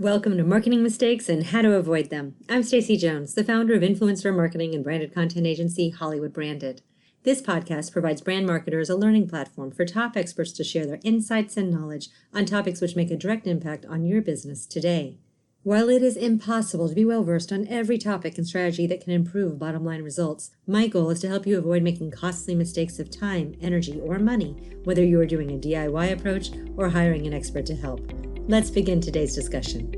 Welcome to Marketing Mistakes and How to Avoid Them. I'm Stacey Jones, the founder of influencer marketing and branded content agency Hollywood Branded. This podcast provides brand marketers a learning platform for top experts to share their insights and knowledge on topics which make a direct impact on your business today. While it is impossible to be well-versed on every topic and strategy that can improve bottom-line results, my goal is to help you avoid making costly mistakes of time, energy, or money, whether you are doing a DIY approach or hiring an expert to help. Let's begin today's discussion.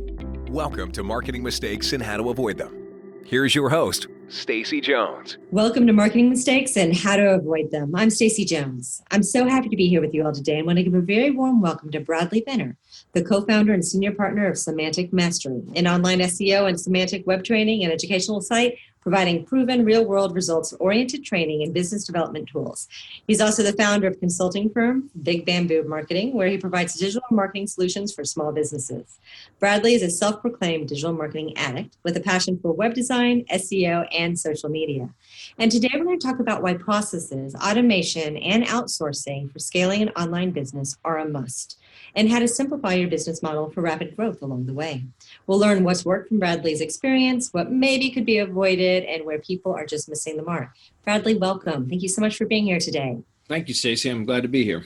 Welcome to Marketing Mistakes and How to Avoid Them. Here's your host, Stacey Jones. Welcome to Marketing Mistakes and How to Avoid Them. I'm Stacey Jones. I'm so happy to be here with you all today and want to give a very warm welcome to Bradley Benner, the co-founder and senior partner of Semantic Mastery, an online SEO and semantic web training and educational site providing proven real-world results-oriented training and business development tools. He's also the founder of consulting firm Big Bamboo Marketing, where he provides digital marketing solutions for small businesses. Bradley is a self-proclaimed digital marketing addict with a passion for web design, SEO, and social media. And today we're going to talk about why processes, automation, and outsourcing for scaling an online business are a must, and how to simplify your business model for rapid growth along the way. We'll learn what's worked from Bradley's experience, what maybe could be avoided, and where people are just missing the mark. Bradley, welcome. Thank you so much for being here today. Thank you, Stacey. I'm glad to be here.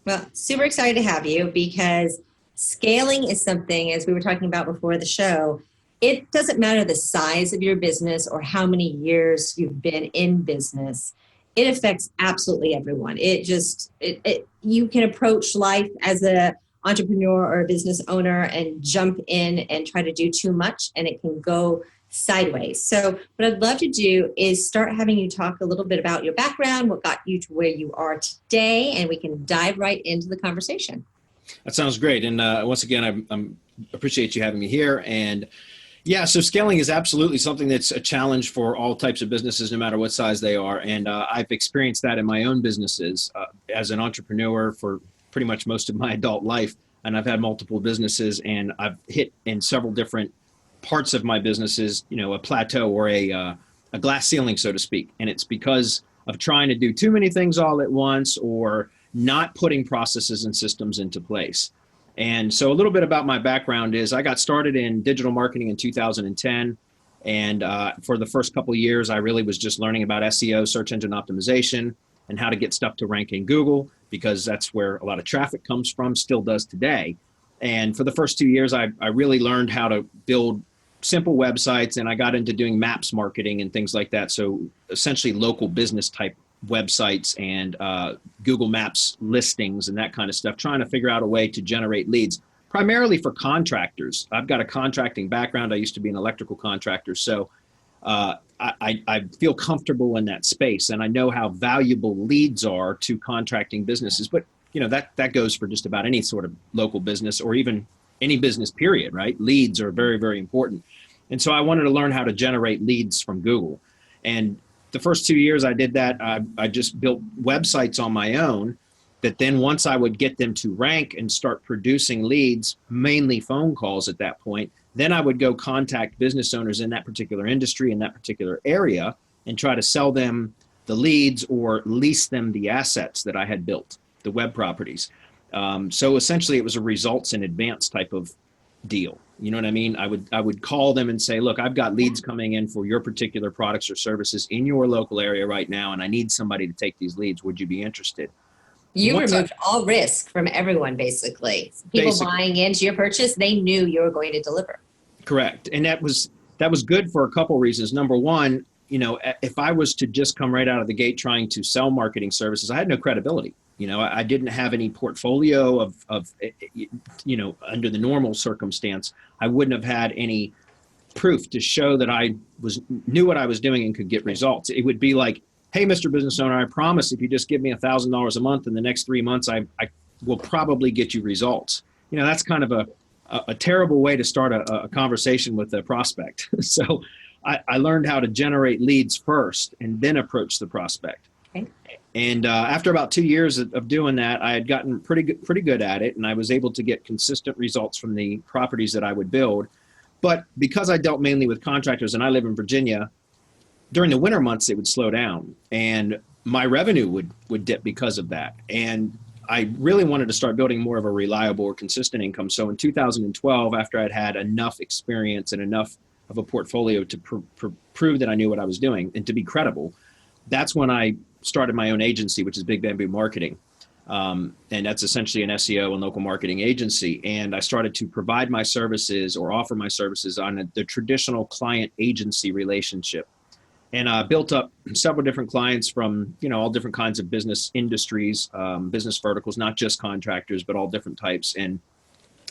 Well, super excited to have you because scaling is something, as we were talking about before the show, it doesn't matter the size of your business or how many years you've been in business. It affects absolutely everyone. You can approach life as a entrepreneur or a business owner and jump in and try to do too much, and it can go sideways. So what I'd love to do is start having you talk a little bit about your background, what got you to where you are today, and we can dive right into the conversation. That sounds great. And once again, I appreciate you having me here. And yeah, so scaling is absolutely something that's a challenge for all types of businesses, no matter what size they are. And I've experienced that in my own businesses as an entrepreneur for pretty much most of my adult life. And I've had multiple businesses, and I've hit in several different parts of my businesses, a plateau or a glass ceiling, so to speak. And it's because of trying to do too many things all at once or not putting processes and systems into place. And so a little bit about my background is I got started in digital marketing in 2010. And for the first couple of years, I really was just learning about SEO, search engine optimization, and how to get stuff to rank in Google, because that's where a lot of traffic comes from, still does today. And for the first 2 years, I really learned how to build simple websites, and I got into doing maps marketing and things like that. So essentially local business type websites and Google Maps listings and that kind of stuff, trying to figure out a way to generate leads, primarily for contractors. I've got a contracting background. I used to be an electrical contractor. So I feel comfortable in that space, and I know how valuable leads are to contracting businesses. But that goes for just about any sort of local business or even any business period, right? Leads are very, very important. And so I wanted to learn how to generate leads from Google. And the first 2 years I did that, I just built websites on my own that then once I would get them to rank and start producing leads, mainly phone calls at that point, then I would go contact business owners in that particular industry, in that particular area, and try to sell them the leads or lease them the assets that I had built, the web properties. So essentially it was a results in advance type of deal. You know what I mean? I would call them and say, look, I've got leads coming in for your particular products or services in your local area right now, and I need somebody to take these leads. Would you be interested? You removed all risk from everyone, basically. People buying into your purchase, they knew you were going to deliver. Correct. And that was good for a couple reasons. Number one, if I was to just come right out of the gate trying to sell marketing services, I had no credibility. I didn't have any portfolio of under the normal circumstance, I wouldn't have had any proof to show that I knew what I was doing and could get results. It would be like, hey, Mr. Business Owner, I promise if you just give me $1,000 a month in the next 3 months, I will probably get you results. That's kind of a terrible way to start a conversation with a prospect. So I learned how to generate leads first and then approach the prospect. Okay. And after about 2 years of doing that, I had gotten pretty good at it, and I was able to get consistent results from the properties that I would build. But because I dealt mainly with contractors and I live in Virginia, during the winter months, it would slow down and my revenue would dip because of that. And I really wanted to start building more of a reliable or consistent income. So in 2012, after I'd had enough experience and enough of a portfolio to prove that I knew what I was doing and to be credible, that's when I started my own agency, which is Big Bamboo Marketing. And that's essentially an SEO and local marketing agency. And I started to provide my services or offer my services on the traditional client agency relationship. And I built up several different clients from, all different kinds of business industries, business verticals, not just contractors, but all different types. And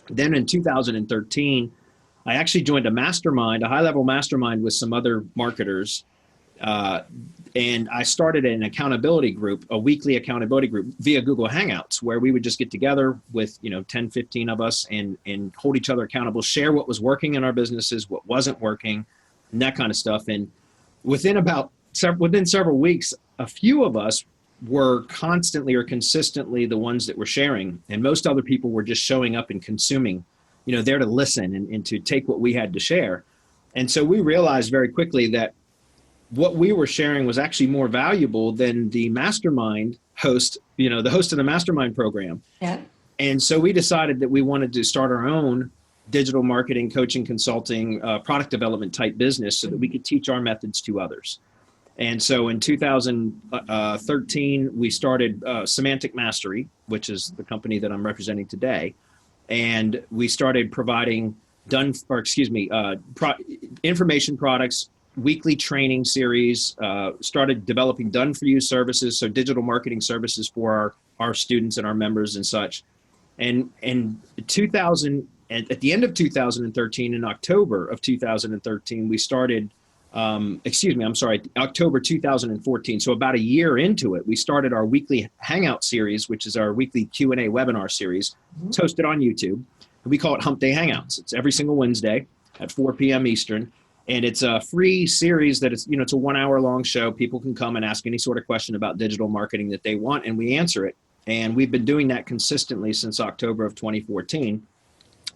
then in 2013, I actually joined a mastermind, a high-level mastermind with some other marketers. And I started an accountability group, a weekly accountability group via Google Hangouts, where we would just get together with, 10, 15 of us and hold each other accountable, share what was working in our businesses, what wasn't working, and that kind of stuff. And within several weeks, a few of us were constantly or consistently the ones that were sharing, and most other people were just showing up and consuming, there to listen and to take what we had to share. And so we realized very quickly that what we were sharing was actually more valuable than the mastermind host, the host of the mastermind program. Yeah. And so we decided that we wanted to start our own digital marketing, coaching, consulting, product development type business so that we could teach our methods to others. And so in 2013, we started Semantic Mastery, which is the company that I'm representing today. And we started providing information products, weekly training series, started developing done-for-you services, so digital marketing services for our students and our members and such. And at the end of 2013, in October of 2013, we started, October 2014. So about a year into it, we started our weekly Hangout series, which is our weekly Q&A webinar series. It's hosted on YouTube. We call it Hump Day Hangouts. It's every single Wednesday at 4 p.m. Eastern. And it's a free series that it's a 1 hour long show. People can come and ask any sort of question about digital marketing that they want, and we answer it. And we've been doing that consistently since October of 2014.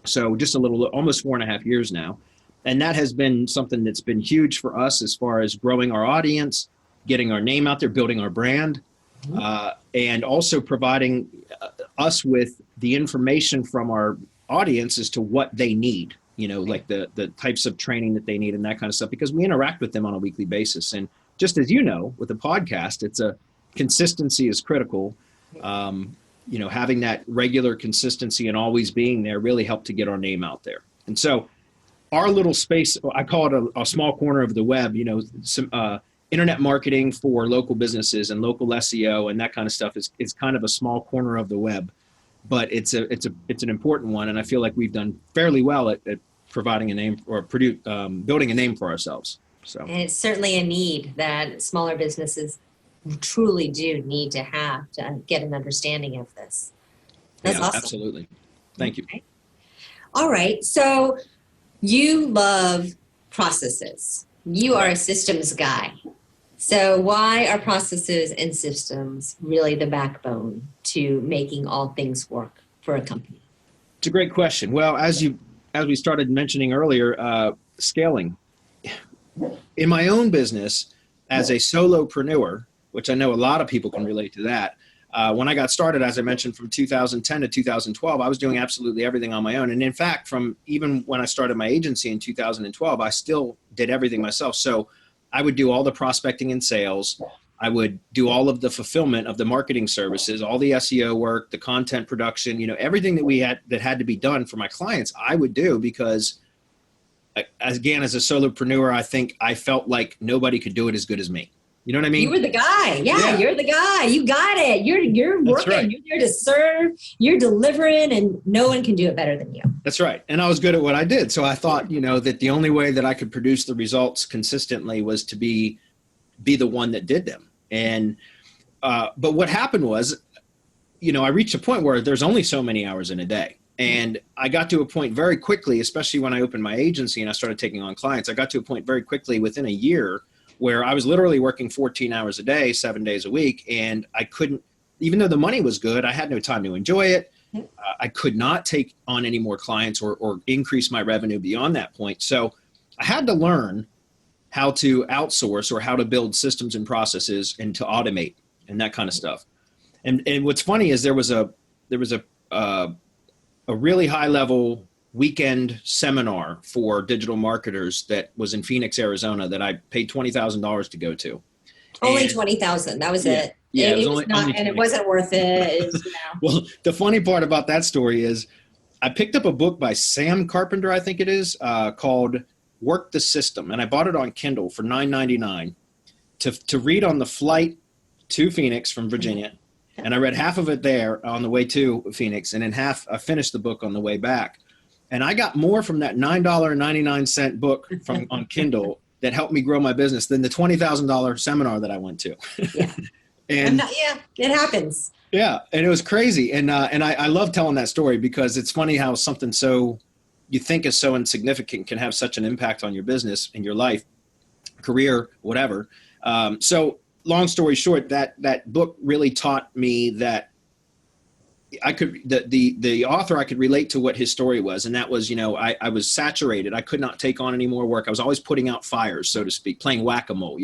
So just almost 4.5 years now. And that has been something that's been huge for us as far as growing our audience, getting our name out there, building our brand, and also providing us with the information from our audience as to what they need, like the types of training that they need and that kind of stuff, because we interact with them on a weekly basis. And just as with a podcast, consistency is critical. Having that regular consistency and always being there really helped to get our name out there. And so our little space, I call it a small corner of the web, some internet marketing for local businesses and local SEO and that kind of stuff is kind of a small corner of the web, but it's an important one. And I feel like we've done fairly well at providing a name or building a name for ourselves. So, and it's certainly a need that smaller businesses truly do need to have to get an understanding of this. That's awesome. Absolutely. Thank you. Okay. All right. So you love processes. You are a systems guy. So why are processes and systems really the backbone to making all things work for a company? It's a great question. Well, as we started mentioning earlier, scaling. In my own business as a solopreneur, which I know a lot of people can relate to that. When I got started, as I mentioned, from 2010 to 2012, I was doing absolutely everything on my own. And in fact, from even when I started my agency in 2012, I still did everything myself. So I would do all the prospecting and sales. I would do all of the fulfillment of the marketing services, all the SEO work, the content production, everything that had to be done for my clients, I would do because, again, as a solopreneur, I think I felt like nobody could do it as good as me. You know what I mean? You were the guy. Yeah, you're the guy. You got it. You're working. Right. You're there to serve. You're delivering, and no one can do it better than you. That's right. And I was good at what I did. So I thought, that the only way that I could produce the results consistently was to be the one that did them. And but what happened was, I reached a point where there's only so many hours in a day. And I got to a point very quickly, especially when I opened my agency and I started taking on clients, I got to a point very quickly within a year where I was literally working 14 hours a day, 7 days a week. And I couldn't, even though the money was good, I had no time to enjoy it. I could not take on any more clients or increase my revenue beyond that point. So I had to learn how to outsource or how to build systems and processes and to automate and that kind of stuff. And what's funny is there was a really high level weekend seminar for digital marketers that was in Phoenix, Arizona, that I paid $20,000 to go to. Only 20,000. That was it. Yeah, it was was not, and it wasn't worth it. Well, the funny part about that story is I picked up a book by Sam Carpenter, I think it is, called Work the System. And I bought it on Kindle for $9.99 to read on the flight to Phoenix from Virginia. And I read half of it there on the way to Phoenix, and then half I finished the book on the way back. And I got more from that $9.99 book on Kindle that helped me grow my business than the $20,000 seminar that I went to. Yeah. It happens. Yeah. And it was crazy. And I love telling that story because it's funny how something so you think is so insignificant can have such an impact on your business and your life, career, whatever. So long story short, that book really taught me that the author, I could relate to what his story was. And that was, I was saturated. I could not take on any more work. I was always putting out fires, so to speak, playing whack-a-mole,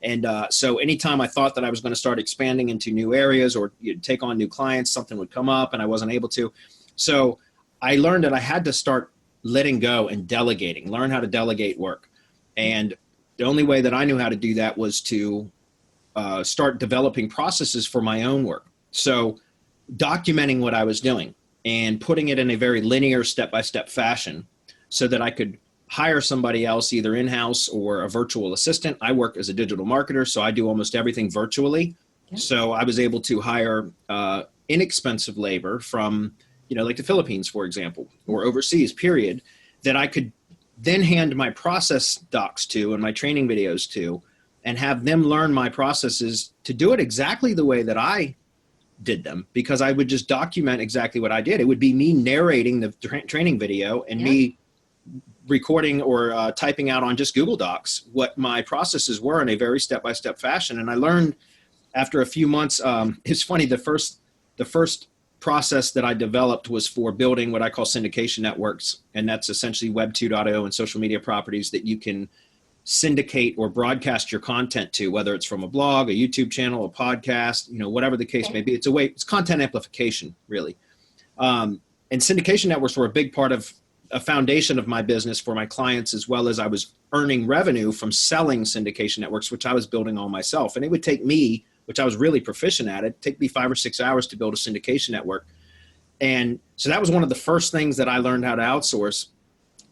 And so anytime I thought that I was going to start expanding into new areas or take on new clients, something would come up and I wasn't able to. So I learned that I had to start letting go and delegating, learn how to delegate work. And the only way that I knew how to do that was to start developing processes for my own work. So documenting what I was doing and putting it in a very linear step-by-step fashion so that I could hire somebody else either in-house or a virtual assistant. I work as a digital marketer, so I do almost everything virtually. Yeah. So I was able to hire inexpensive labor from, like the Philippines, for example, or overseas, period, that I could then hand my process docs to and my training videos to and have them learn my processes to do it exactly the way that I did them, because I would just document exactly what I did. It would be me narrating the training video and me recording or typing out on just Google Docs what my processes were in a very step-by-step fashion. And I learned after a few months, it's funny, the first process that I developed was for building what I call syndication networks. And that's essentially Web 2.0 and social media properties that you can syndicate or broadcast your content to, whether it's from a blog, a YouTube channel, a podcast, whatever the case may be. It's content amplification, really. And syndication networks were a big part of a foundation of my business for my clients, as well as I was earning revenue from selling syndication networks, which I was building all myself. And it would take me, which I was really proficient at it, take me 5 or 6 hours to build a syndication network. And so that was one of the first things that I learned how to outsource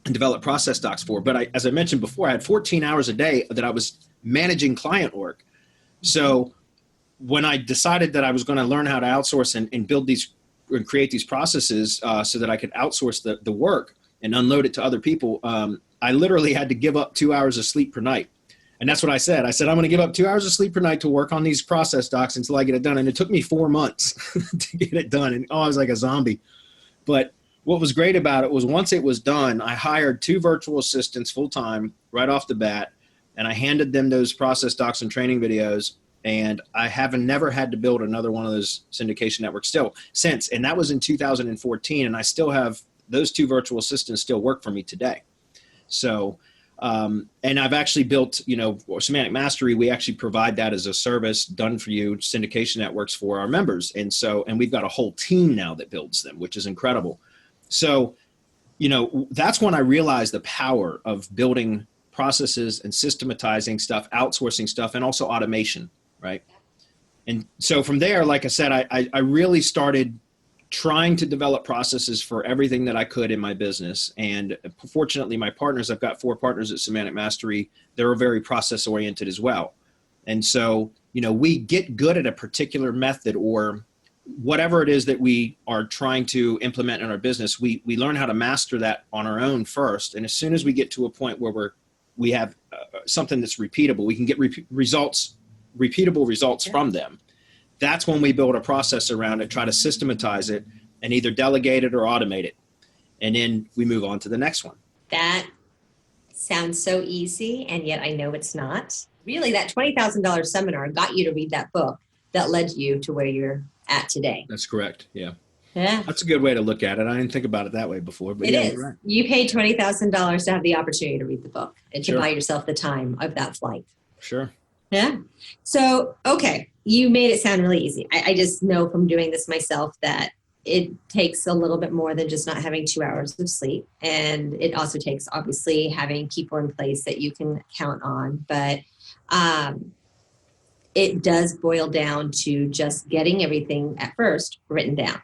and develop process docs for. But as I mentioned before, I had 14 hours a day that I was managing client work. So when I decided that I was going to learn how to outsource and build these and create these processes so that I could outsource the work and unload it to other people, I literally had to give up 2 hours of sleep per night. And that's what I said. I said, I'm going to give up 2 hours of sleep per night to work on these process docs until I get it done. And it took me 4 months to get it done. And I was like a zombie. But what was great about it was once it was done, I hired 2 virtual assistants full-time right off the bat, and I handed them those process docs and training videos, and I haven't never had to build another one of those syndication networks since. And that was in 2014, and I still have those 2 virtual assistants still work for me today. So, and I've actually built, Semantic Mastery. We actually provide that as a service done for you, syndication networks for our members. And we've got a whole team now that builds them, which is incredible. So, that's when I realized the power of building processes and systematizing stuff, outsourcing stuff, and also automation, right? And so from there, like I said, I really started trying to develop processes for everything that I could in my business. And fortunately, my partners, I've got 4 partners at Semantic Mastery, they're very process oriented as well. And so, we get good at a particular method or whatever it is that we are trying to implement in our business, we learn how to master that on our own first. And as soon as we get to a point where we have something that's repeatable, we can get repeatable results from them. That's when we build a process around it, try to systematize it, and either delegate it or automate it. And then we move on to the next one. That sounds so easy, and yet I know it's not. Really, that $20,000 seminar got you to read that book that led you to where you're at today. That's correct. Yeah. Yeah. That's a good way to look at it. I didn't think about it that way before, but it yeah, is. you're right. You paid $20,000 to have the opportunity to read the book and to buy yourself the time of that flight. Sure. Yeah. So, okay, you made it sound really easy. I just know from doing this myself that it takes a little bit more than just not having 2 hours of sleep. And it also takes, obviously, having people in place that you can count on. But um, it does boil down to just getting everything at first written down.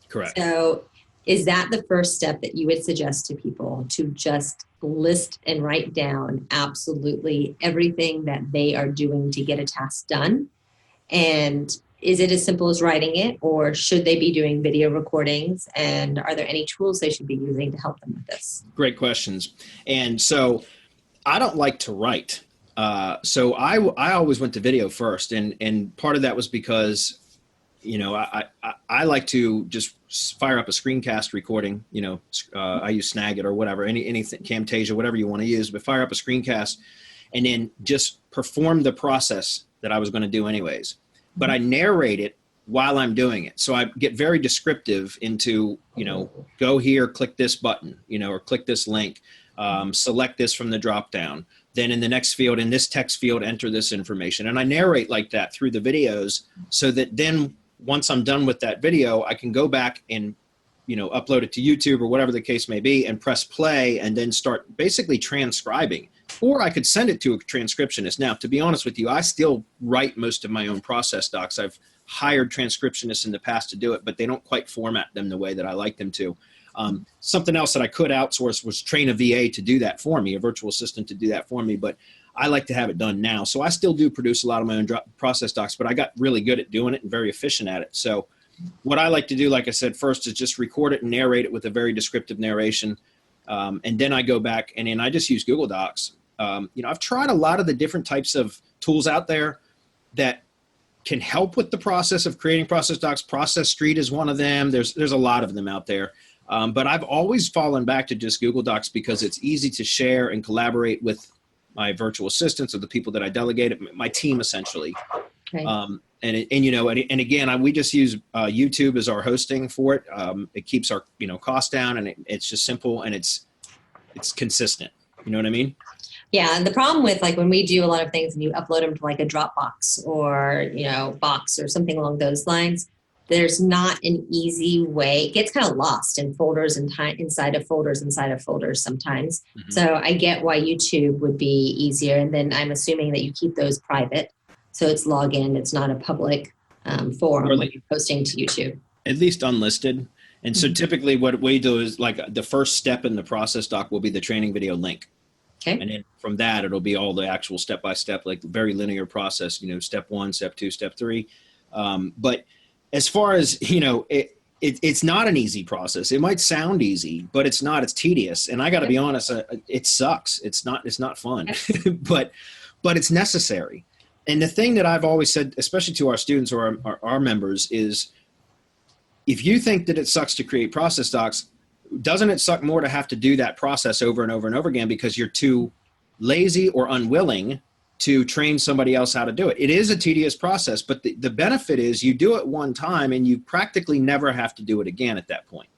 Correct. So, is that the first step that you would suggest to people, to just list and write down absolutely everything that they are doing to get a task done? And is it as simple as writing it, or should they be doing video recordings? And are there any tools they should be using to help them with this? Great questions. And so I don't like to write. So I always went to video first. And part of that was because, I like to just fire up a screencast recording. I use Snagit or whatever, anything, Camtasia, whatever you want to use, but fire up a screencast and then just perform the process that I was going to do anyways. But I narrate it while I'm doing it. So I get very descriptive into, go here, click this button, or click this link, select this from the drop down. Then in the next field, in this text field, enter this information. And I narrate like that through the videos so that then once I'm done with that video, I can go back and, upload it to YouTube or whatever the case may be and press play and then start basically transcribing. Or I could send it to a transcriptionist. Now, to be honest with you, I still write most of my own process docs. I've hired transcriptionists in the past to do it, but they don't quite format them the way that I like them to. Something else that I could outsource was train a VA to do that for me, a virtual assistant to do that for me, but I like to have it done now. So I still do produce a lot of my own process docs, but I got really good at doing it and very efficient at it. So what I like to do, like I said, first is just record it and narrate it with a very descriptive narration. And then I go back and then I just use Google Docs. I've tried a lot of the different types of tools out there that can help with the process of creating process docs. Process Street is one of them. There's a lot of them out there. But I've always fallen back to just Google Docs because it's easy to share and collaborate with my virtual assistants or the people that I delegate, my team essentially. Okay. And again, we just use YouTube as our hosting for it. It keeps our costs down, and it's just simple and it's consistent. You know what I mean? Yeah, and the problem with when we do a lot of things and you upload them to a Dropbox or Box or something along those lines, there's not an easy way. It gets kind of lost in folders and inside of folders sometimes. Mm-hmm. So I get why YouTube would be easier, and then I'm assuming that you keep those private, so it's login. It's not a public forum when you're posting to YouTube. At least unlisted. And so typically what we do is the first step in the process doc will be the training video link. Okay. And then from that, it'll be all the actual step-by-step, very linear process, step 1, step 2, step 3. But as far as, it's not an easy process. It might sound easy, but it's not. It's tedious. And I got to be honest, it sucks. It's not fun, but it's necessary. And the thing that I've always said, especially to our students or our members, is if you think that it sucks to create process docs, doesn't it suck more to have to do that process over and over and over again because you're too lazy or unwilling to train somebody else how to do it? It is a tedious process, but the benefit is you do it one time and you practically never have to do it again at that point.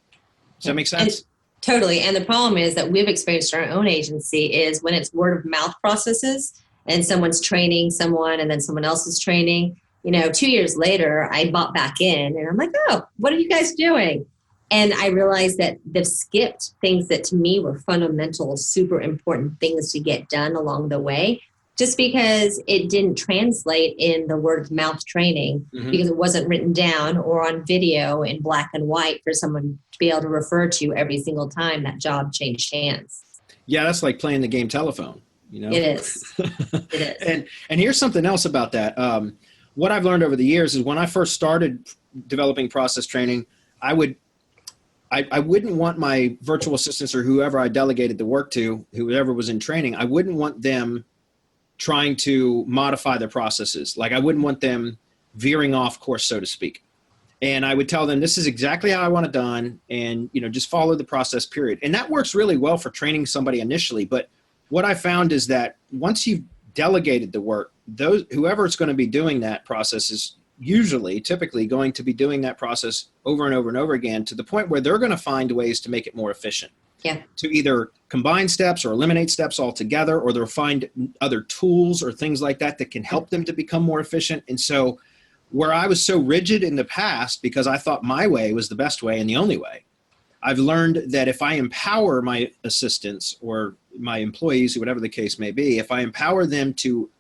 Does that make sense? Totally. And the problem is that we've experienced in our own agency is when it's word of mouth processes and someone's training someone and then someone else is training, 2 years later, I bought back in and I'm like, oh, what are you guys doing? And I realized that they've skipped things that to me were fundamental, super important things to get done along the way, just because it didn't translate in the word of mouth training because it wasn't written down or on video in black and white for someone to be able to refer to every single time that job changed hands. Yeah, that's like playing the game telephone. It is. It is. And here's something else about that. What I've learned over the years is when I first started developing process training, I wouldn't want my virtual assistants or whoever I delegated the work to, whoever was in training, I wouldn't want them trying to modify their processes. I wouldn't want them veering off course, so to speak. And I would tell them, this is exactly how I want it done. And, just follow the process, period. And that works really well for training somebody initially. But what I found is that once you've delegated the work, whoever is going to be doing that process is typically going to be doing that process over and over and over again to the point where they're going to find ways to make it more efficient. Yeah. to either combine steps or eliminate steps altogether, or they'll find other tools or things like that that can help them to become more efficient. And so where I was so rigid in the past because I thought my way was the best way and the only way, I've learned that if I empower my assistants or my employees, whatever the case may be, if I empower them to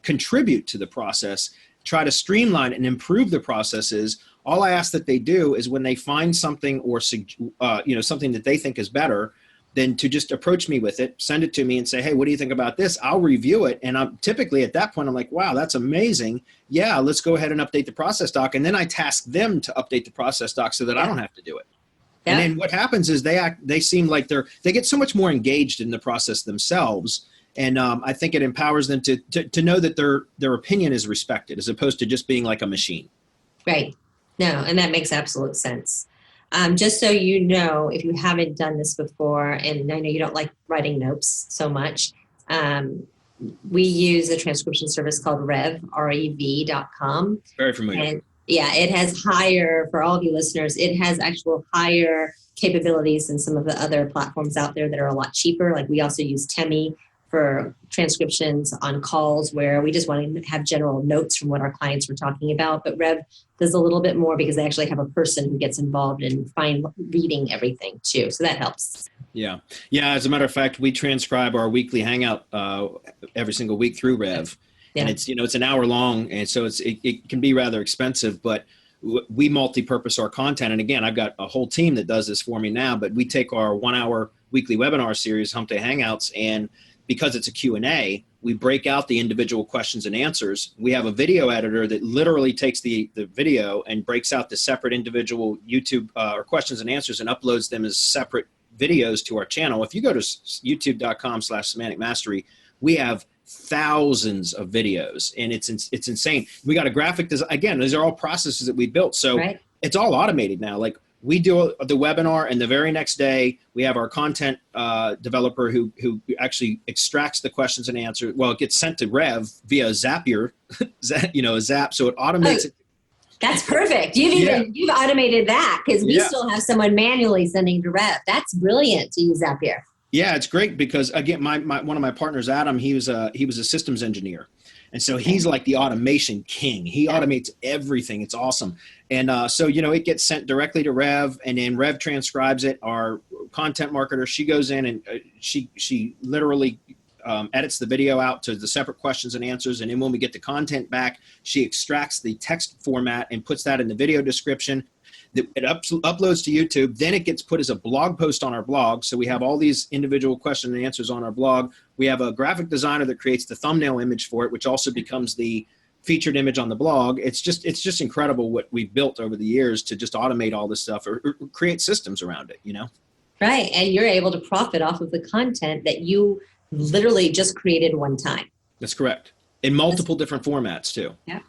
contribute to the process, try to streamline and improve the processes, all I ask that they do is when they find something or something that they think is better, then to just approach me with it, send it to me and say, hey, what do you think about this? I'll review it. And I'm typically at that point, I'm like, wow, that's amazing. Yeah, let's go ahead and update the process doc. And then I task them to update the process doc so that I don't have to do it. Yeah. And then what happens is they seem like they get so much more engaged in the process themselves. And I think it empowers them to know that their opinion is respected as opposed to just being like a machine. Right. No, and that makes absolute sense. Just so you know, if you haven't done this before, and I know you don't like writing notes so much, we use a transcription service called rev.com. Very familiar. And yeah, it has for all of you listeners, it has actual higher capabilities than some of the other platforms out there that are a lot cheaper. Like we also use Temi for transcriptions on calls where we just want to have general notes from what our clients were talking about. But Rev does a little bit more because they actually have a person who gets involved in reading everything too. So that helps. Yeah. Yeah. As a matter of fact, we transcribe our weekly hangout every single week through Rev. Yeah. And it's an hour long. And so it can be rather expensive, but we multi-purpose our content. And again, I've got a whole team that does this for me now, but we take our 1 hour weekly webinar series, Hump Day Hangouts, and because it's a Q&A, we break out the individual questions and answers. We have a video editor that literally takes the video and breaks out the separate individual YouTube or questions and answers and uploads them as separate videos to our channel. If you go to youtube.com/semantic mastery, we have thousands of videos, and it's insane. We got a graphic design. Again, these are all processes that we built. So right. It's all automated now. Like we do the webinar, and the very next day we have our content developer who actually extracts the questions and answers. Well, it gets sent to Rev via Zapier, a Zap, so it automates it. That's perfect. You've automated that because we still have someone manually sending to Rev. That's brilliant to use Zapier. Yeah, it's great because again, one of my partners, Adam, he was a systems engineer. And so he's like the automation king. He automates everything. It's awesome. And so, it gets sent directly to Rev, and then Rev transcribes it. Our content marketer, she goes in and she literally edits the video out to the separate questions and answers. And then when we get the content back, she extracts the text format and puts that in the video description. It uploads to YouTube. Then it gets put as a blog post on our blog. So we have all these individual questions and answers on our blog. We have a graphic designer that creates the thumbnail image for it, which also becomes the featured image on the blog. It's just incredible what we've built over the years to just automate all this stuff or create systems around it, Right. And you're able to profit off of the content that you literally just created one time. That's correct. In multiple different formats too. Yeah.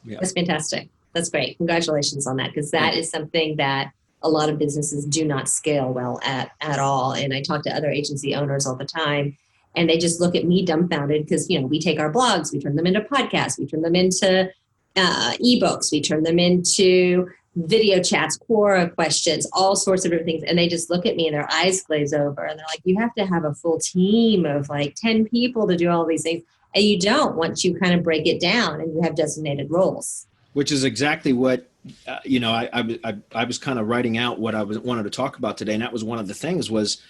That's fantastic. That's great. Congratulations on that, because that is something that a lot of businesses do not scale well at all. And I talk to other agency owners all the time, and they just look at me dumbfounded because, we take our blogs, we turn them into podcasts, we turn them into ebooks, we turn them into video chats, Quora questions, all sorts of different things. And they just look at me and their eyes glaze over. And they're like, you have to have a full team of like 10 people to do all these things. And you don't once you kind of break it down and you have designated roles. Which is exactly what, I was kind of writing out what I wanted to talk about today. And that was one of the things was,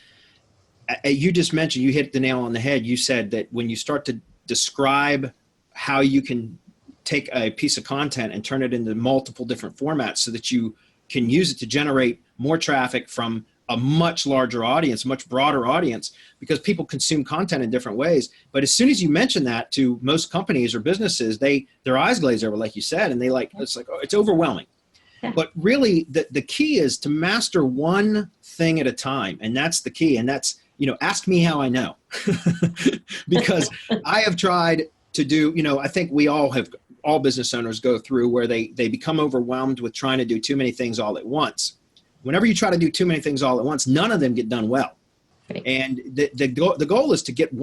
you just mentioned, you hit the nail on the head. You said that when you start to describe how you can take a piece of content and turn it into multiple different formats so that you can use it to generate more traffic from a much larger audience, much broader audience, because people consume content in different ways. But as soon as you mention that to most companies or businesses, their eyes glaze over, like you said, and it's like, oh, it's overwhelming. Yeah. But really the key is to master one thing at a time. And that's the key. And that's, ask me how I know, because I have tried to do, I think all business owners go through where they become overwhelmed with trying to do too many things all at once. Whenever you try to do too many things all at once, none of them get done well. Right. And the goal is to get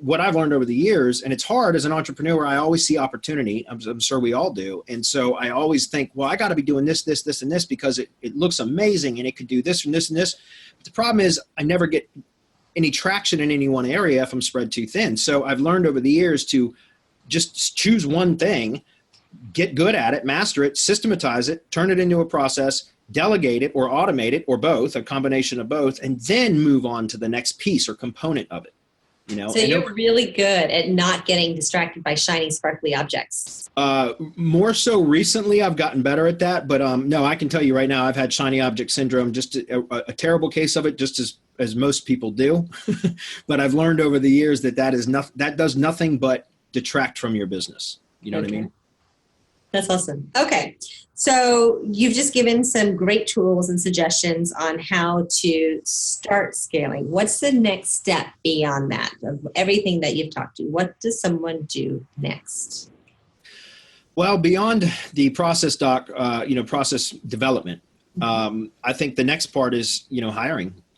what I've learned over the years, and it's hard as an entrepreneur, I always see opportunity. I'm sure we all do. And so I always think, well, I got to be doing this, this, this, and this because it looks amazing and it could do this and this and this. But the problem is I never get any traction in any one area if I'm spread too thin. So I've learned over the years to just choose one thing, get good at it, master it, systematize it, turn it into a process, delegate it or automate it or both, a combination of both, and then move on to the next piece or component of it. So you're really good at not getting distracted by shiny, sparkly objects. More so recently, I've gotten better at that. But no, I can tell you right now, I've had shiny object syndrome, just a terrible case of it, just as most people do. But I've learned over the years that that does nothing but detract from your business. You know what I mean? That's awesome. Okay. So you've just given some great tools and suggestions on how to start scaling. What's the next step beyond that of everything that you've talked to? What does someone do next? Well, beyond the process process development, I think the next part is,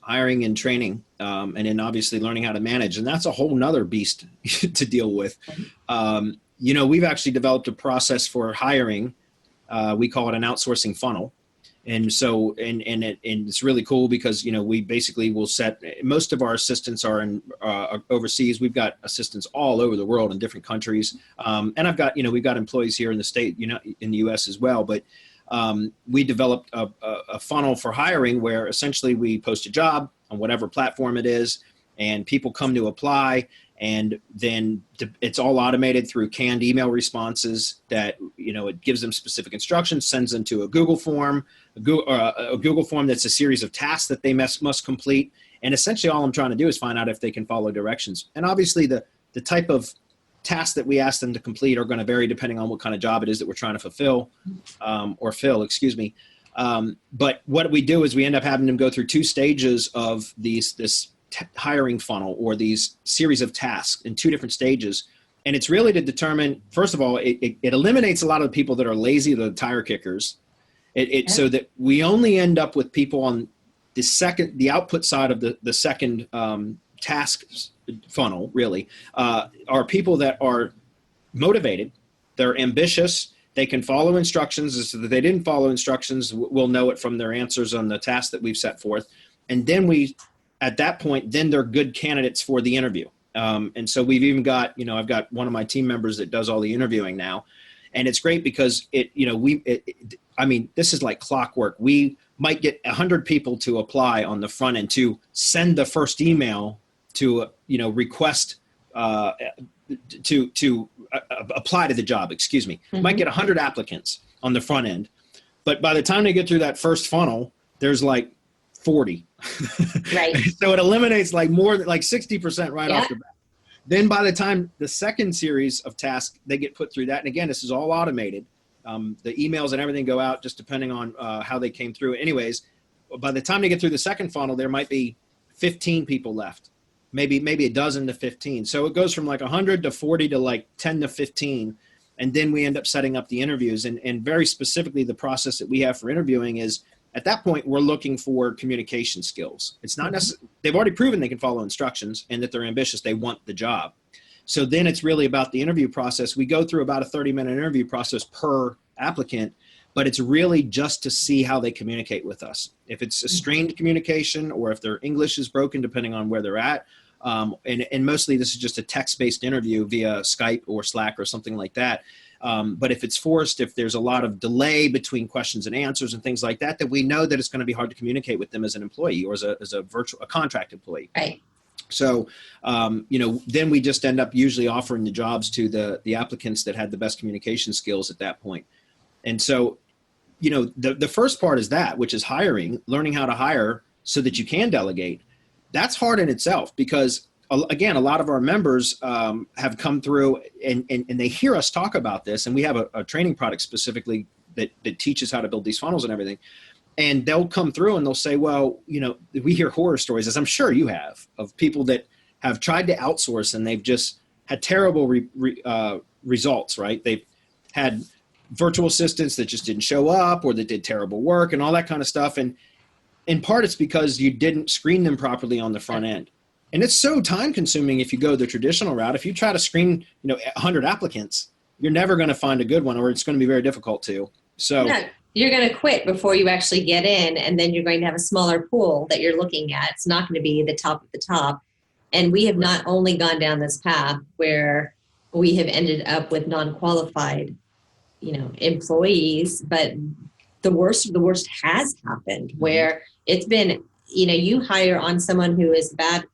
hiring and training, and then obviously learning how to manage. And that's a whole nother beast to deal with. We've actually developed a process for hiring. We call it an outsourcing funnel. And so, and it's really cool because, we basically will set, most of our assistants are overseas. We've got assistants all over the world in different countries. And we've got employees here in the state, in the US as well. But we developed a funnel for hiring where essentially we post a job on whatever platform it is, and people come to apply. And then it's all automated through canned email responses that, it gives them specific instructions, sends them to a Google form, a Google form that's a series of tasks that they must complete. And essentially all I'm trying to do is find out if they can follow directions. And obviously the type of tasks that we ask them to complete are going to vary depending on what kind of job it is that we're trying to fill. But what we do is we end up having them go through 2 stages of this hiring funnel or these series of tasks in 2 different stages. And it's really to determine, first of all, it eliminates a lot of the people that are lazy, the tire kickers. So that we only end up with people on the output side of the second task funnel, really, are people that are motivated, they're ambitious, they can follow instructions. If they didn't follow instructions, we'll know it from their answers on the task that we've set forth. And then at that point, then they're good candidates for the interview. And so we've even got, I've got one of my team members that does all the interviewing now. And it's great because this is like clockwork. We might get 100 people to apply on the front end to send the first email to, request to apply to the job, excuse me. Mm-hmm. Might get 100 applicants on the front end. But by the time they get through that first funnel, there's like 40. Right. So it eliminates more than 60% right off the bat. Then by the time the second series of tasks, they get put through that. And again, this is all automated. The emails and everything go out just depending on how they came through. Anyways, by the time they get through the second funnel, there might be 15 people left, maybe a dozen to 15. So it goes from 100 to 40 to 10 to 15. And then we end up setting up the interviews. And very specifically, the process that we have for interviewing is, at that point, we're looking for communication skills. It's not necessarily, they've already proven they can follow instructions and that they're ambitious. They want the job. So then it's really about the interview process. We go through about a 30-minute interview process per applicant, but it's really just to see how they communicate with us. If it's a strained communication or if their English is broken, depending on where they're at. And mostly this is just a text-based interview via Skype or Slack or something like that. But if it's forced, if there's a lot of delay between questions and answers and things like that, that we know that it's going to be hard to communicate with them as an employee or as a contract employee. Right. So, then we just end up usually offering the jobs to the applicants that had the best communication skills at that point. And so, the first part is that, which is hiring, learning how to hire so that you can delegate. That's hard in itself because, again, a lot of our members have come through and they hear us talk about this. And we have a training product specifically that teaches how to build these funnels and everything. And they'll come through and they'll say, well, we hear horror stories, as I'm sure you have, of people that have tried to outsource and they've just had terrible results, right? They've had virtual assistants that just didn't show up or that did terrible work and all that kind of stuff. And in part, it's because you didn't screen them properly on the front end. And it's so time consuming if you go the traditional route. If you try to screen, 100 applicants, you're never going to find a good one, or it's going to be very difficult to. So Yeah, you're going to quit before you actually get in, and then you're going to have a smaller pool that you're looking at. It's not going to be the top of the top. And we have not only gone down this path where we have ended up with non-qualified, employees, but the worst of the worst has happened where it's been, you hire on someone who is a bad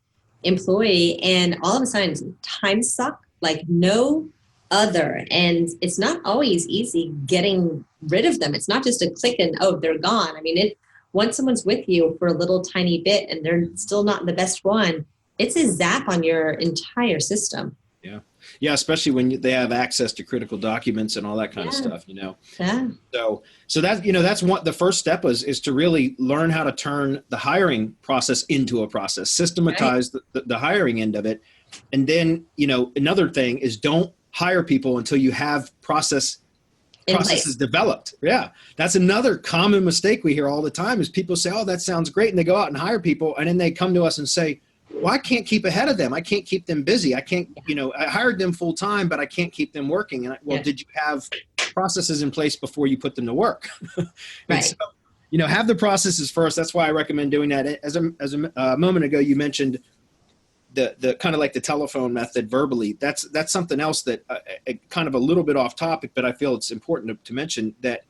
employee and all of a sudden time suck like no other. And it's not always easy getting rid of them. It's not just a click and, oh, they're gone. I mean, once someone's with you for a little tiny bit and they're still not the best one, it's a zap on your entire system. Yeah. Yeah. Especially when they have access to critical documents and all that kind of stuff, Yeah. So that, that's what the first step is to really learn how to turn the hiring process into a process, systematize the hiring end of it. And then, another thing is don't hire people until you have processes developed. Yeah. That's another common mistake we hear all the time is people say, oh, that sounds great. And they go out and hire people. And then they come to us and say, well, I can't keep ahead of them. I can't keep them busy. I can't, I hired them full time, but I can't keep them working. And did you have processes in place before you put them to work? Right. So, have the processes first. That's why I recommend doing that. As a moment ago, you mentioned the kind of like the telephone method verbally. That's something else that kind of a little bit off topic, but I feel it's important to mention that,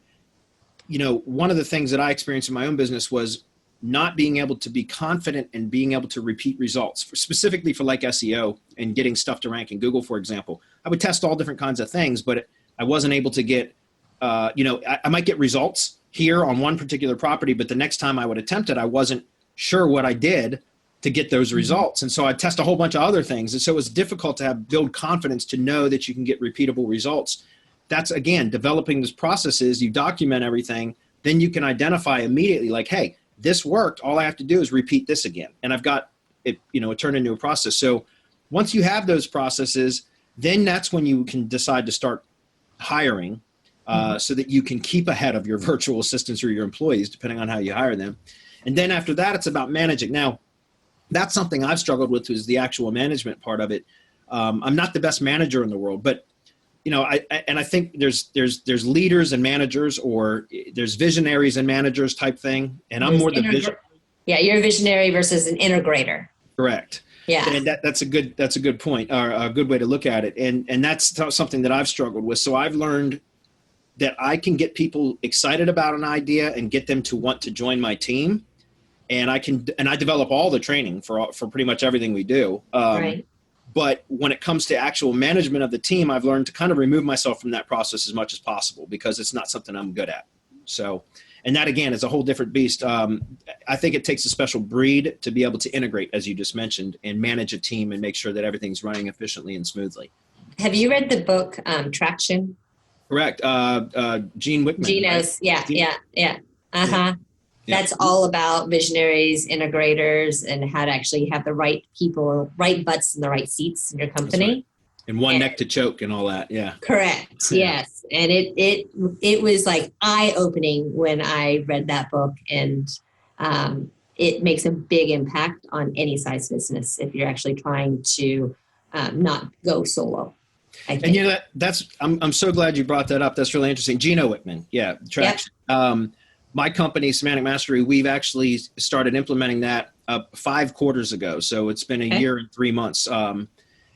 one of the things that I experienced in my own business was not being able to be confident and being able to repeat results specifically for like SEO and getting stuff to rank in Google, for example. I would test all different kinds of things, but I wasn't able to get, I might get results here on one particular property, but the next time I would attempt it, I wasn't sure what I did to get those results. And so I test a whole bunch of other things. And so it's difficult to build confidence to know that you can get repeatable results. That's, again, developing these processes. You document everything, then you can identify immediately like, hey, this worked. All I have to do is repeat this again. And I've got it, it turned into a process. So once you have those processes, then that's when you can decide to start hiring so that you can keep ahead of your virtual assistants or your employees, depending on how you hire them. And then after that, it's about managing. Now, that's something I've struggled with is the actual management part of it. I'm not the best manager in the world, but I think there's leaders and managers, or there's visionaries and managers type thing. And I'm more the vision. Yeah, you're a visionary versus an integrator. Correct. Yeah. And that's a good point, or a good way to look at it. And that's something that I've struggled with. So I've learned that I can get people excited about an idea and get them to want to join my team. And I develop all the training for pretty much everything we do. Right. But when it comes to actual management of the team, I've learned to kind of remove myself from that process as much as possible because it's not something I'm good at. So, and that again is a whole different beast. I think it takes a special breed to be able to integrate, as you just mentioned, and manage a team and make sure that everything's running efficiently and smoothly. Have you read the book Traction? Correct. Gene Wickman. Gino's, right? yeah. Uh-huh. Yeah. That's all about visionaries, integrators, and how to actually have the right people, right butts in the right seats in your company. Right. And one neck to choke and all that. Yeah. Correct. Yeah. Yes. And it was like eye-opening when I read that book, and it makes a big impact on any size business if you're actually trying to not go solo. I think. And that's I'm so glad you brought that up. That's really interesting. Gino Wickman. Yeah. Traction. Yep. My company, Semantic Mastery, we've actually started implementing that 5 quarters ago. So it's been a year and 3 months.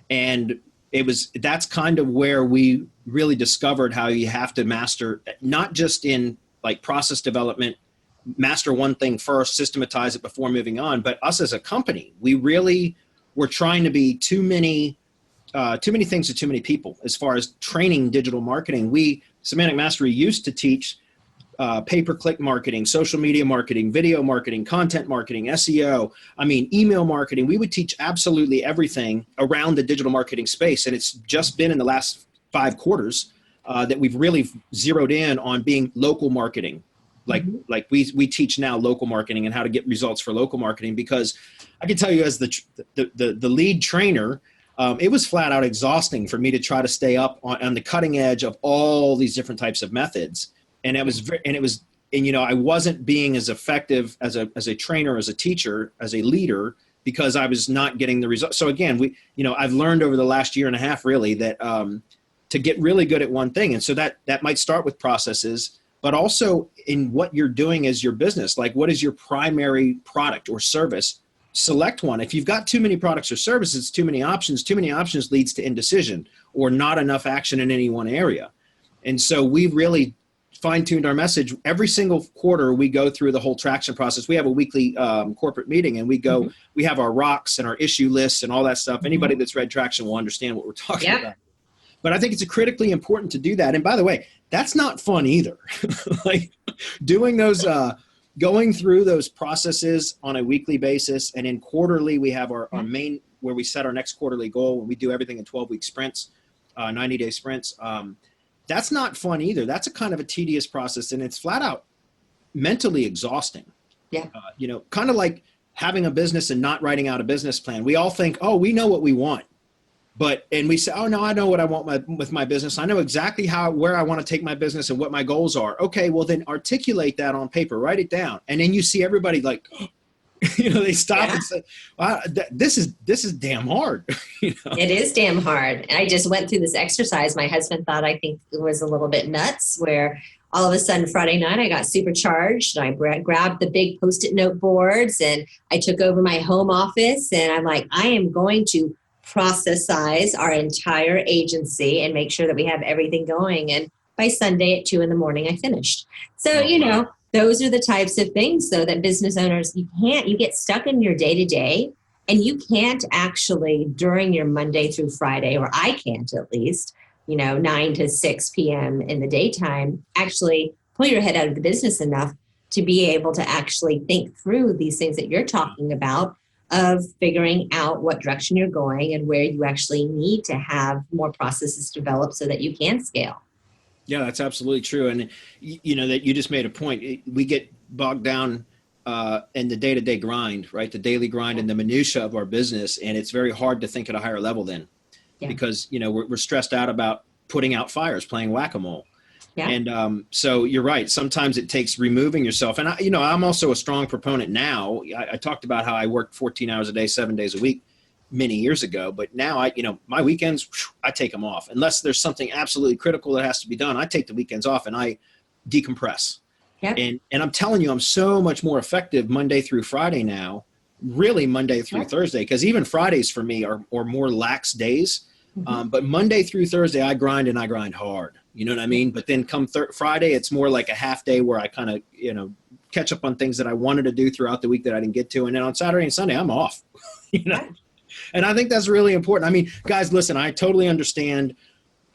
And that's kind of where we really discovered how you have to master, not just in like process development, master one thing first, systematize it before moving on, but us as a company, we really were trying to be too many things to too many people as far as training digital marketing. Semantic Mastery used to teach pay-per-click marketing, social media marketing, video marketing, content marketing, SEO, email marketing. We would teach absolutely everything around the digital marketing space. And it's just been in the last 5 quarters that we've really zeroed in on being local marketing. Like we teach now local marketing and how to get results for local marketing, because I can tell you as the lead trainer, it was flat out exhausting for me to try to stay up on the cutting edge of all these different types of methods. And I wasn't being as effective as a trainer, as a teacher, as a leader, because I was not getting the result. So again, I've learned over the last year and a half really that to get really good at one thing. And so that might start with processes, but also in what you're doing as your business. Like, what is your primary product or service? Select one. If you've got too many products or services, too many options leads to indecision or not enough action in any one area. And so we really fine-tuned our message. Every single quarter, we go through the whole traction process. We have a weekly corporate meeting, and we have our rocks and our issue lists and all that stuff. Anybody that's read Traction will understand what we're talking about. But I think it's critically important to do that. And by the way, that's not fun either. Like doing those, going through those processes on a weekly basis, and in quarterly, we have our main, where we set our next quarterly goal, and we do everything in 12-week sprints, 90-day sprints. That's not fun either. That's a kind of a tedious process, and it's flat out mentally exhausting. Yeah. Kind of like having a business and not writing out a business plan. We all think, oh, we know what we want. And we say, oh no, I know what I want with my business. I know exactly where I want to take my business and what my goals are. Okay, well then articulate that on paper, write it down. And then you see everybody like, they stop and say, wow, this is damn hard. It is damn hard. And I just went through this exercise. My husband thought I think it was a little bit nuts, where all of a sudden Friday night I got supercharged, and I grabbed the big Post-it note boards, and I took over my home office, and I'm like, I am going to processize our entire agency and make sure that we have everything going. And by Sunday at 2 a.m, I finished. So, those are the types of things, though, that business owners, you get stuck in your day-to-day, and you can't actually, during your Monday through Friday, or I can't at least, 9 to 6 p.m. in the daytime, actually pull your head out of the business enough to be able to actually think through these things that you're talking about, of figuring out what direction you're going and where you actually need to have more processes developed so that you can scale. Yeah, that's absolutely true. And that you just made a point. We get bogged down in the day-to-day grind, right? The daily grind and the minutia of our business. And it's very hard to think at a higher level then, because, we're stressed out about putting out fires, playing whack-a-mole. Yeah. And so you're right. Sometimes it takes removing yourself. And I'm also a strong proponent now. I talked about how I worked 14 hours a day, 7 days a week many years ago. But now my weekends, I take them off. Unless there's something absolutely critical that has to be done, I take the weekends off and I decompress. Yep. And I'm telling you, I'm so much more effective Monday through Friday now, really Monday through Thursday, because even Fridays for me are more lax days. But Monday through Thursday, I grind hard. You know what I mean? But then come Friday, it's more like a half day where I kind of, catch up on things that I wanted to do throughout the week that I didn't get to. And then on Saturday and Sunday, I'm off, And I think that's really important. I mean, guys, listen, I totally understand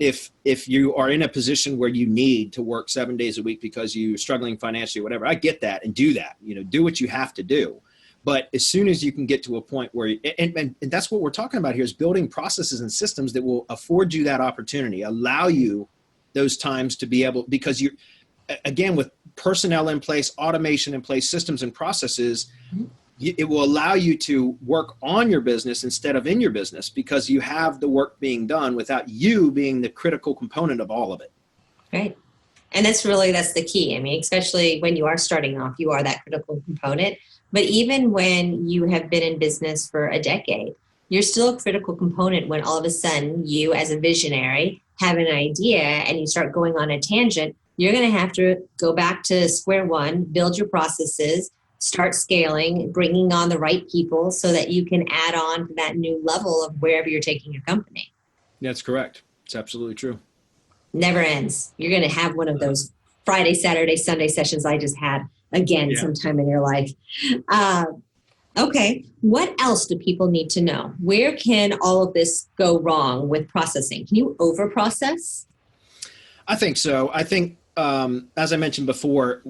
if you are in a position where you need to work 7 days a week because you're struggling financially or whatever. I get that, and do that, do what you have to do. But as soon as you can get to a point where, and that's what we're talking about here, is building processes and systems that will afford you that opportunity, allow you those times to be able, because you're, again, with personnel in place, automation in place, systems and processes, it will allow you to work on your business instead of in your business, because you have the work being done without you being the critical component of all of it. Right. And that's the key. I mean, especially when you are starting off, you are that critical component. But even when you have been in business for a decade, you're still a critical component when all of a sudden you, as a visionary, have an idea and you start going on a tangent. You're going to have to go back to square one, build your processes, start scaling, bringing on the right people so that you can add on to that new level of wherever you're taking your company. That's correct. It's absolutely true. Never ends. You're going to have one of those Friday, Saturday, Sunday sessions I just had again sometime in your life. Okay. What else do people need to know? Where can all of this go wrong with processing? Can you over-process? I think so. I think, as I mentioned before,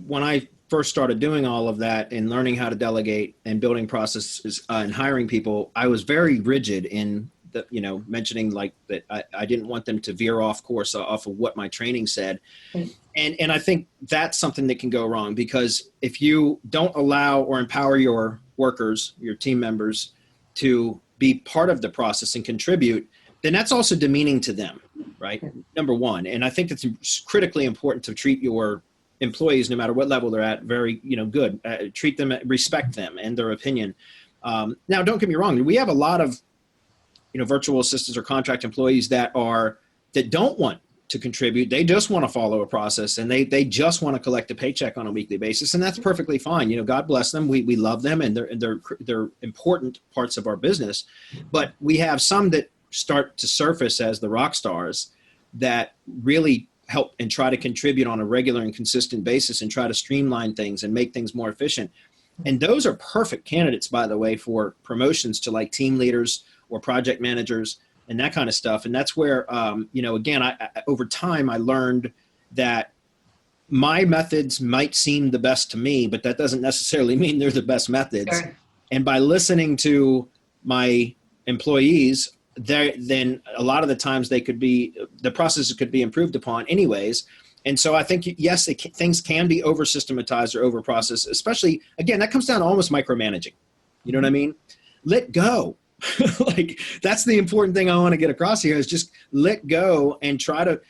when I first started doing all of that and learning how to delegate and building processes and hiring people, I was very rigid in the, mentioning like that I didn't want them to veer off course off of what my training said. And I think that's something that can go wrong, because if you don't allow or empower your workers, your team members, to be part of the process and contribute, then that's also demeaning to them, right? Number one. And I think it's critically important to treat your employees, no matter what level they're at, very, good. Treat them, respect them and their opinion. Now, don't get me wrong. We have a lot of, virtual assistants or contract employees that don't want to contribute. They just want to follow a process, and they just want to collect a paycheck on a weekly basis. And that's perfectly fine. God bless them. We love them, and they're important parts of our business. But we have some that start to surface as the rock stars that really help and try to contribute on a regular and consistent basis and try to streamline things and make things more efficient. And those are perfect candidates, by the way, for promotions to like team leaders or project managers and that kind of stuff. And that's where, again, I over time, I learned that my methods might seem the best to me, but that doesn't necessarily mean they're the best methods. Sure. And by listening to my employees, then a lot of the times the processes could be improved upon anyways. And so I think, yes, things can be over systematized or over processed, especially, again, that comes down to almost micromanaging. You know what I mean? Let go. Like, that's the important thing I want to get across here is just let go and try to,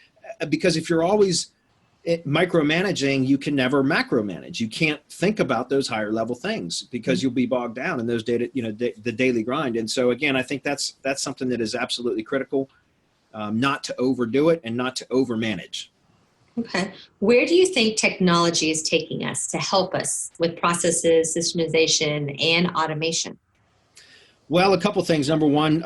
because if you're always micromanaging, you can never macromanage. You can't think about those higher level things because you'll be bogged down in those data, the daily grind. And so again, I think that's something that is absolutely critical, not to overdo it and not to overmanage. Okay. Where do you think technology is taking us to help us with processes, systemization, and automation? Well, a couple things. Number one,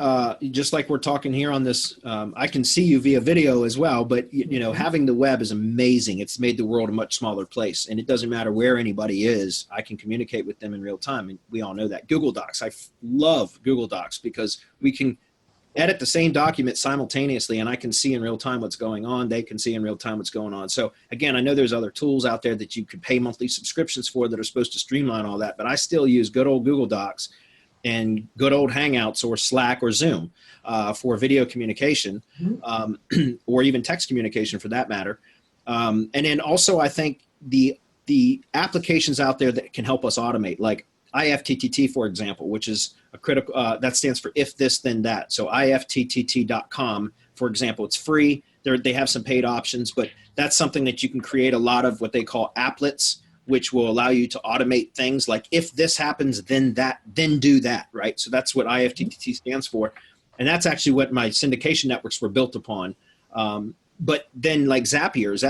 just like we're talking here on this, I can see you via video as well, but having the web is amazing. It's made the world a much smaller place, and it doesn't matter where anybody is. I can communicate with them in real time, and we all know that. Google Docs. I love Google Docs because we can edit the same document simultaneously, and I can see in real time what's going on. They can see in real time what's going on. So again, I know there's other tools out there that you could pay monthly subscriptions for that are supposed to streamline all that, but I still use good old Google Docs and good old Hangouts or Slack or Zoom for video communication, or even text communication for that matter. And then also I think the applications out there that can help us automate, like Ifttt, for example, which is a critical, that stands for if this, then that. So ifttt.com, for example, it's free. They have some paid options, but that's something that you can create a lot of what they call applets, which will allow you to automate things like if this happens, then do that, right? So that's what Ifttt stands for. And that's actually what my syndication networks were built upon. But then like Zapier's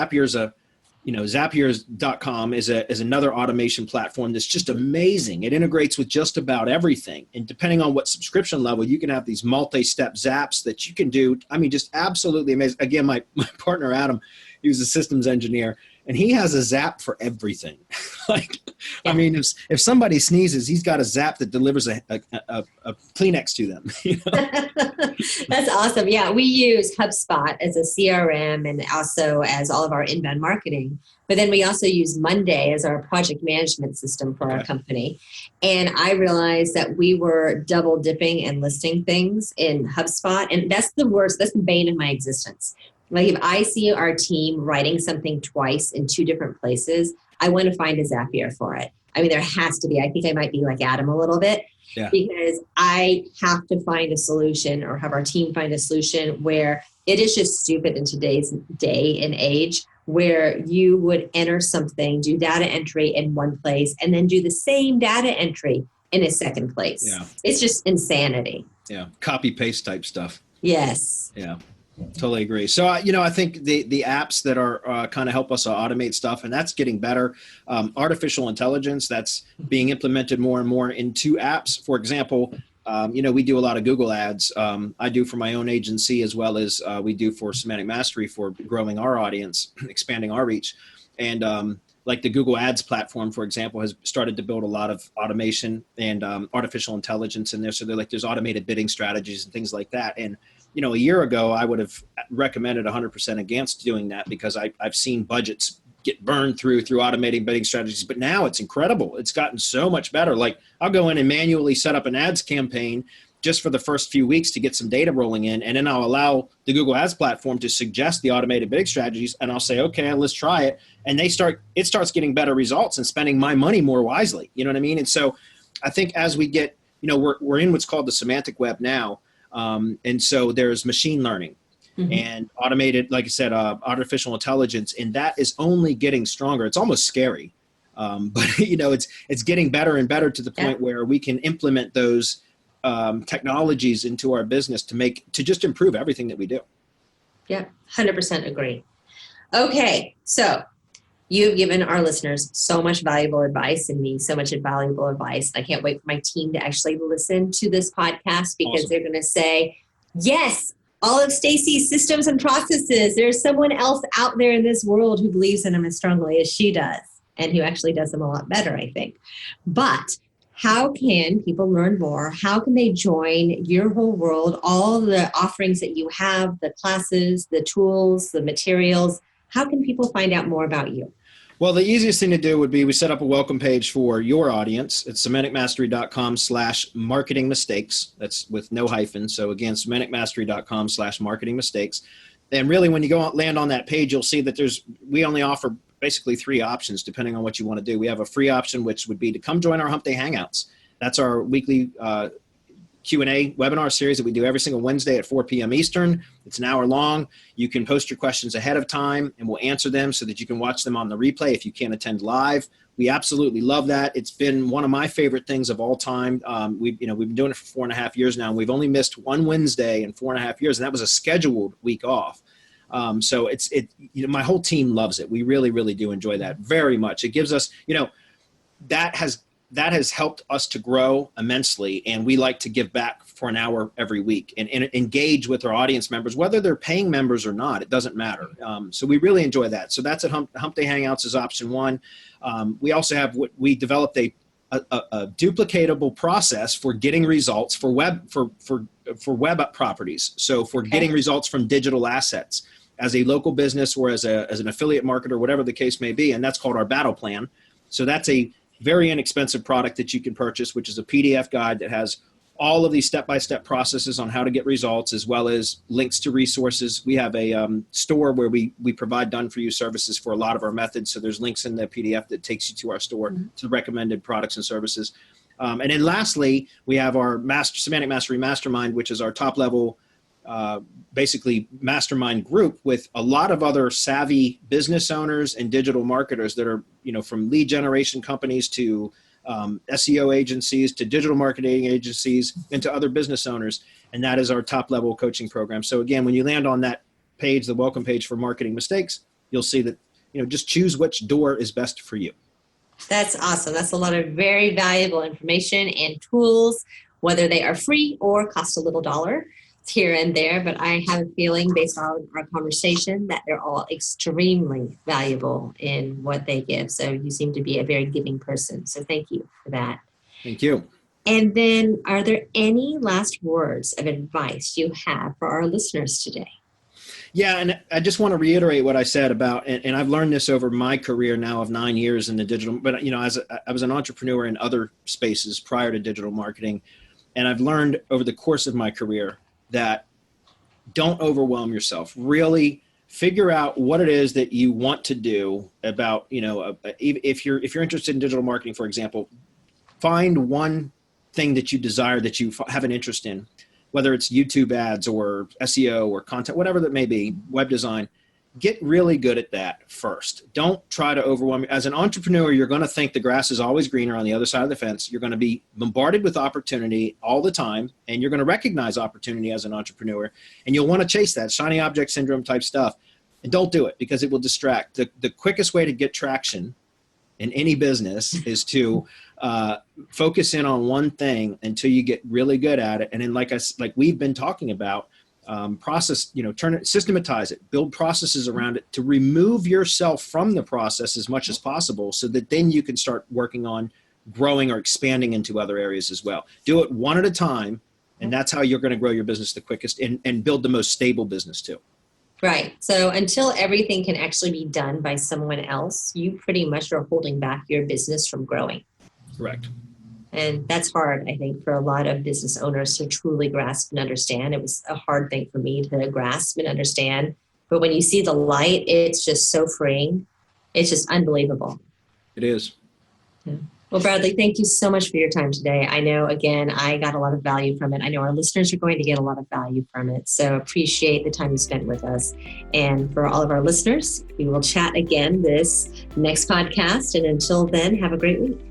Zapier.com is another automation platform that's just amazing. It integrates with just about everything. And depending on what subscription level, you can have these multi-step zaps that you can do. I mean, just absolutely amazing. Again, my partner, Adam, he was a systems engineer, and he has a zap for everything. I mean, if somebody sneezes, he's got a zap that delivers a Kleenex to them. That's awesome. Yeah, we use HubSpot as a CRM and also as all of our inbound marketing. But then we also use Monday as our project management system for our company. And I realized that we were double dipping and listing things in HubSpot. And that's the worst. That's the bane of my existence. Like if I see our team writing something twice in two different places, I want to find a Zapier for it. I mean, there has to be. I think I might be like Adam a little bit, because I have to find a solution or have our team find a solution where it is just stupid in today's day and age where you would enter something, do data entry in one place, and then do the same data entry in a second place. Yeah. It's just insanity. Yeah. Copy paste type stuff. Yes. Yeah. Totally agree. So, I think the apps that are kind of help us automate stuff, and that's getting better. Artificial intelligence, that's being implemented more and more into apps. For example, we do a lot of Google ads. I do for my own agency as well as we do for Semantic Mastery for growing our audience, expanding our reach. And like the Google Ads platform, for example, has started to build a lot of automation and artificial intelligence in there. So there's automated bidding strategies and things like that. And a year ago, I would have recommended 100% against doing that because I've seen budgets get burned through automating bidding strategies. But now it's incredible. It's gotten so much better. Like I'll go in and manually set up an ads campaign just for the first few weeks to get some data rolling in. And then I'll allow the Google Ads platform to suggest the automated bidding strategies. And I'll say, okay, let's try it. And it starts getting better results and spending my money more wisely. You know what I mean? And so I think as we get, we're in what's called the semantic web now. And so there's machine learning and automated, like I said, artificial intelligence, and that is only getting stronger. It's almost scary But it's getting better and better to the point where we can implement those technologies into our business to just improve everything that we do. Yeah, 100% agree. Okay, so you've given our listeners so much valuable advice and me so much valuable advice. I can't wait for my team to actually listen to this podcast because Awesome. They're going to say, yes, all of Stacey's systems and processes, there's someone else out there in this world who believes in them as strongly as she does and who actually does them a lot better, I think. But how can people learn more? How can they join your whole world, all the offerings that you have, the classes, the tools, the materials? How can people find out more about you? Well, the easiest thing to do would be we set up a welcome page for your audience. It's semanticmastery.com/marketing mistakes. That's with no hyphen. So again, semanticmastery.com/marketing mistakes. And really, when you land on that page, you'll see that we only offer basically 3 options depending on what you want to do. We have a free option, which would be to come join our Hump Day Hangouts. That's our weekly Q&A webinar series that we do every single Wednesday at 4 p.m. Eastern. It's an hour long. You can post your questions ahead of time and we'll answer them so that you can watch them on the replay if you can't attend live. We absolutely love that. It's been one of my favorite things of all time. We've been doing it for 4.5 years now, and we've only missed one Wednesday in 4.5 years, and that was a scheduled week off. So my whole team loves it. We really, really do enjoy that very much. It gives us, that has helped us to grow immensely, and we like to give back for an hour every week and engage with our audience members, whether they're paying members or not. It doesn't matter. So we really enjoy that. So that's at Hump Day Hangouts is option 1. We also have we developed a duplicatable process for getting results for web properties. So for getting results from digital assets as a local business or as an affiliate marketer, whatever the case may be, and that's called our battle plan. So that's a very inexpensive product that you can purchase, which is a PDF guide that has all of these step-by-step processes on how to get results, as well as links to resources. We have a store where we provide done-for-you services for a lot of our methods. So there's links in the PDF that takes you to our store to recommended products and services. And then lastly, we have our Semantic Mastery Mastermind, which is our top-level basically mastermind group with a lot of other savvy business owners and digital marketers that are, from lead generation companies to SEO agencies to digital marketing agencies and to other business owners. And that is our top level coaching program. So again, when you land on that page, the welcome page for Marketing Mistakes, you'll see that, just choose which door is best for you. That's awesome. That's a lot of very valuable information and tools, whether they are free or cost a little dollar here and there. But I have a feeling based on our conversation that they're all extremely valuable in what they give. So you seem to be a very giving person. So thank you for that. Thank you. And then are there any last words of advice you have for our listeners today? Yeah, and I just want to reiterate what I said about, and I've learned this over my career now of 9 years in the digital, but I was an entrepreneur in other spaces prior to digital marketing, and I've learned over the course of my career that don't overwhelm yourself. Really figure out what it is that you want to do about, if you're interested in digital marketing, for example, find one thing that you desire, that you have an interest in, whether it's YouTube ads or SEO or content, whatever that may be, web design. Get really good at that first. Don't try to overwhelm. As an entrepreneur, you're going to think the grass is always greener on the other side of the fence. You're going to be bombarded with opportunity all the time, and you're going to recognize opportunity as an entrepreneur, and you'll want to chase that shiny object syndrome type stuff. And don't do it because it will distract. The quickest way to get traction in any business is to focus in on one thing until you get really good at it. And then like we've been talking about, process, systematize it, build processes around it to remove yourself from the process as much as possible so that then you can start working on growing or expanding into other areas as well. Do it one at a time, and that's how you're going to grow your business the quickest and build the most stable business too. Right. So until everything can actually be done by someone else, you pretty much are holding back your business from growing. Correct. And that's hard, I think, for a lot of business owners to truly grasp and understand. It was a hard thing for me to grasp and understand. But when you see the light, it's just so freeing. It's just unbelievable. It is. Yeah. Well, Bradley, thank you so much for your time today. I know, again, I got a lot of value from it. I know our listeners are going to get a lot of value from it. So appreciate the time you spent with us. And for all of our listeners, we will chat again this next podcast. And until then, have a great week.